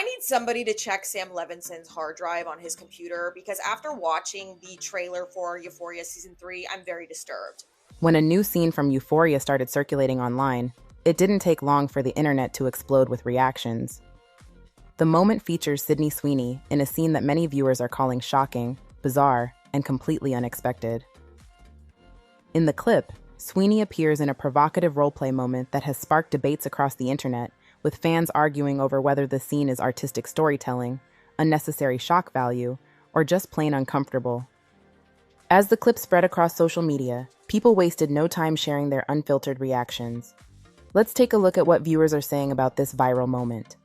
I need somebody to check Sam Levinson's hard drive on his computer because after watching the trailer for Euphoria Season 3, I'm very disturbed. When a new scene from Euphoria started circulating online, it didn't take long for the internet to explode with reactions. The moment features Sydney Sweeney in a scene that many viewers are calling shocking, bizarre, and completely unexpected. In the clip, Sweeney appears in a provocative roleplay moment that has sparked debates across the internet, with fans arguing over whether the scene is artistic storytelling, unnecessary shock value, or just plain uncomfortable. As the clip spread across social media, people wasted no time sharing their unfiltered reactions. Let's take a look at what viewers are saying about this viral moment.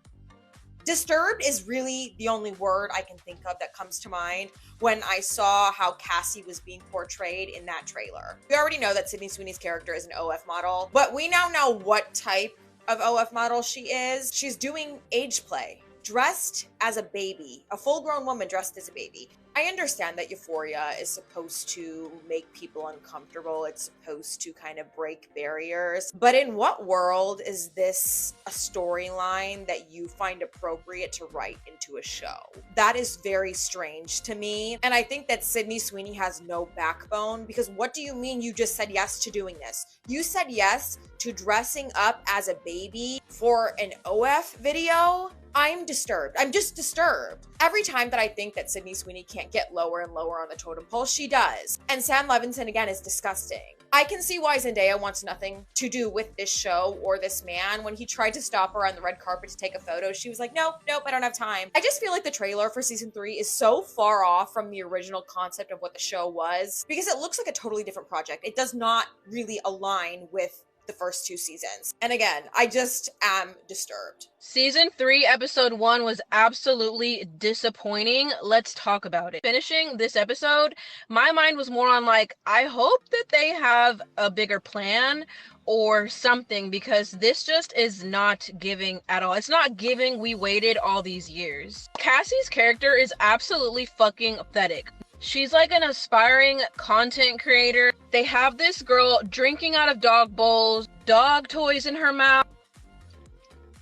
Disturbed is really the only word I can think of that comes to mind when I saw how Cassie was being portrayed in that trailer. We already know that Sydney Sweeney's character is an OF model, but we now know what type of OF model she is. She's doing age play, dressed as a baby, a full-grown woman dressed as a baby. I understand that Euphoria is supposed to make people uncomfortable. It's supposed to kind of break barriers. But in what world is this a storyline that you find appropriate to write into a show? That is very strange to me. And I think that Sydney Sweeney has no backbone because what do you mean you just said yes to doing this? You said yes to dressing up as a baby for an OF video? I'm disturbed. I'm just disturbed. Every time that I think that Sydney Sweeney can't get lower and lower on the totem pole, she does. And Sam Levinson, again, is disgusting. I can see why Zendaya wants nothing to do with this show or this man. When he tried to stop her on the red carpet to take a photo, she was like, nope, I don't have time. I just feel like the trailer for season 3 is so far off from the original concept of what the show was because it looks like a totally different project. It does not really align with the first 2 seasons. And again, I just am disturbed. Season 3, episode 1 was absolutely disappointing. Let's talk about it. Finishing this episode, my mind was more on like, I hope that they have a bigger plan or something because this just is not giving at all. It's not giving we waited all these years. Cassie's character is absolutely fucking pathetic. She's like an aspiring content creator. They have this girl drinking out of dog bowls, dog toys in her mouth.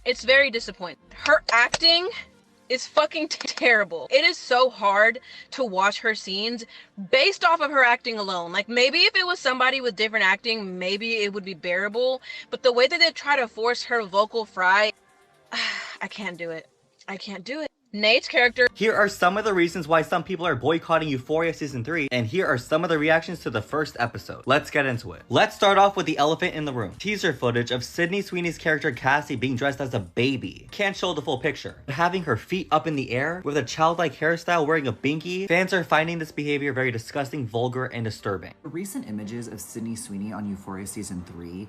It's very disappointing. Her acting is fucking terrible. It is so hard to watch her scenes based off of her acting alone. Like maybe if it was somebody with different acting, maybe it would be bearable. But the way that they try to force her vocal fry, I can't do it. I can't do it. Nate's character. Here are some of the reasons why some people are boycotting Euphoria Season 3, and here are some of the reactions to the first episode. Let's get into it. Let's start off with the elephant in the room. Teaser footage of Sydney Sweeney's character Cassie being dressed as a baby. Can't show the full picture. But having her feet up in the air, with a childlike hairstyle wearing a binky, fans are finding this behavior very disgusting, vulgar, and disturbing. Recent images of Sydney Sweeney on Euphoria Season 3,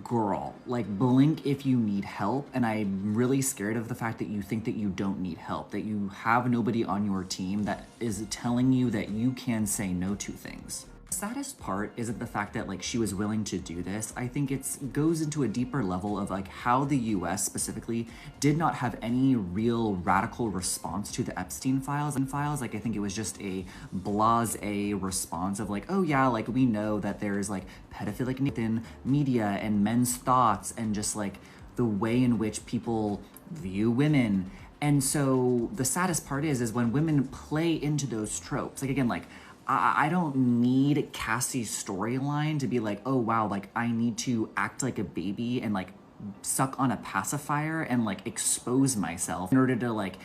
girl, like blink if you need help. And I'm really scared of the fact that you think that you don't need help, that you have nobody on your team that is telling you that you can say no to things. The saddest part isn't the fact that like she was willing to do this. I think it goes into a deeper level of like how the US specifically did not have any real radical response to the Epstein files. Like I think it was just a blasé response of like, oh yeah, like we know that there's like pedophilic within media and men's thoughts and just like the way in which people view women. And so the saddest part is when women play into those tropes. Like again, like I don't need Cassie's storyline to be like, oh wow, like I need to act like a baby and like suck on a pacifier and like expose myself in order to like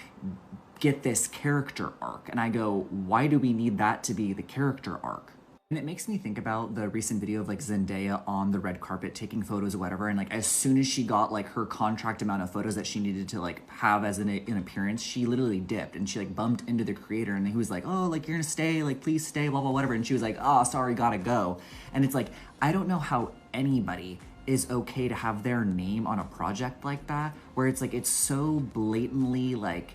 get this character arc. And I go, why do we need that to be the character arc? And it makes me think about the recent video of like Zendaya on the red carpet taking photos or whatever, and like as soon as she got like her contract amount of photos that she needed to like have as an appearance, she literally dipped and she like bumped into the creator and he was like, oh, like you're gonna stay, like please stay, blah blah whatever, and she was like, oh sorry, gotta go. And it's like, I don't know how anybody is okay to have their name on a project like that where it's like it's so blatantly like,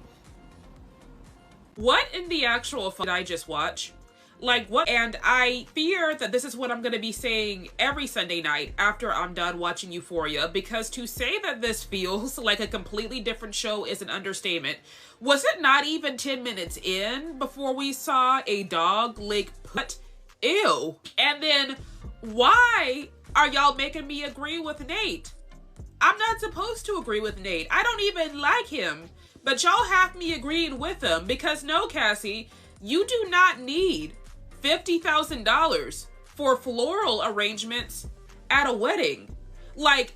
what in the actual fuck did I just watch? Like what? And I fear that this is what I'm going to be saying every Sunday night after I'm done watching Euphoria, because to say that this feels like a completely different show is an understatement. Was it not even 10 minutes in before we saw a dog lick put? Ew. And then why are y'all making me agree with Nate? I'm not supposed to agree with Nate. I don't even like him. But y'all have me agreeing with him because no, Cassie, you do not need $50,000 for floral arrangements at a wedding. Like,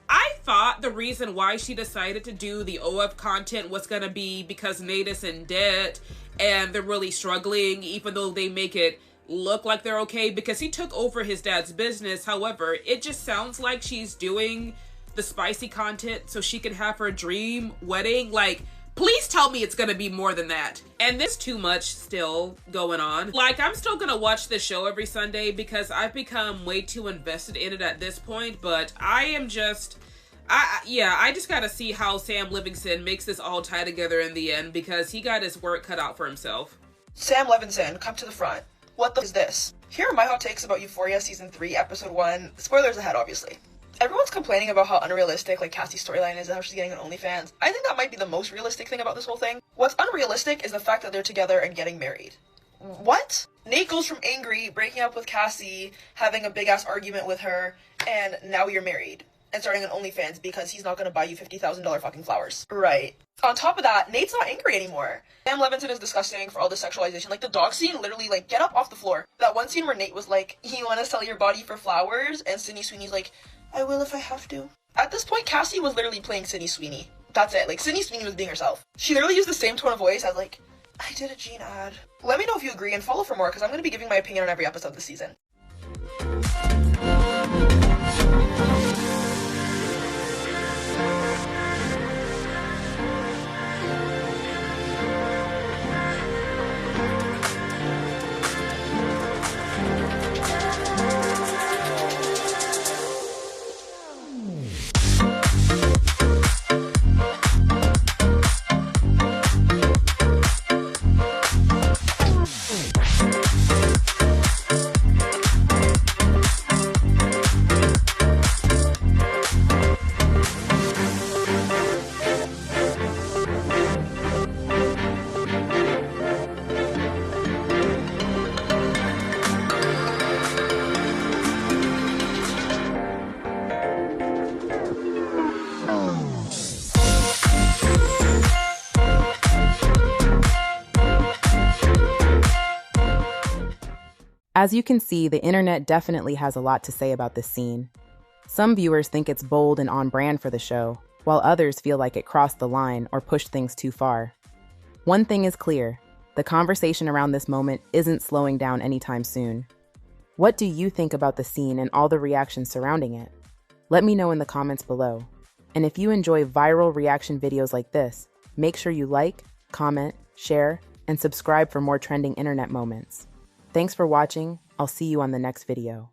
I thought the reason why she decided to do the OF content was gonna be because Nate is in debt and they're really struggling, even though they make it look like they're okay because he took over his dad's business. However, it just sounds like she's doing the spicy content so she can have her dream wedding. Like, please tell me it's gonna be more than that. And there's too much still going on. Like, I'm still gonna watch this show every Sunday because I've become way too invested in it at this point, but I am just, I just gotta see how Sam Livingston makes this all tie together in the end because he got his work cut out for himself. Sam Levinson, come to the front. What the is this? Here are my hot takes about Euphoria Season 3, Episode 1. Spoilers ahead, obviously. Everyone's complaining about how unrealistic, like, Cassie's storyline is and how she's getting an OnlyFans. I think that might be the most realistic thing about this whole thing. What's unrealistic is the fact that they're together and getting married. What? Nate goes from angry, breaking up with Cassie, having a big-ass argument with her, and now you're married. And starting an OnlyFans because he's not gonna buy you $50,000 fucking flowers. Right. On top of that, Nate's not angry anymore. Sam Levinson is disgusting for all the sexualization. Like, the dog scene, literally, like, get up off the floor. That one scene where Nate was like, you wanna sell your body for flowers? And Sydney Sweeney's like, I will if I have to. At this point, Cassie was literally playing Sydney Sweeney. That's it. Like, Sydney Sweeney was being herself. She literally used the same tone of voice as, like, I did a Gene ad. Let me know if you agree and follow for more, because I'm gonna be giving my opinion on every episode this season. As you can see, the internet definitely has a lot to say about this scene. Some viewers think it's bold and on brand for the show, while others feel like it crossed the line or pushed things too far. One thing is clear, the conversation around this moment isn't slowing down anytime soon. What do you think about the scene and all the reactions surrounding it? Let me know in the comments below. And if you enjoy viral reaction videos like this, make sure you like, comment, share, and subscribe for more trending internet moments. Thanks for watching. I'll see you on the next video.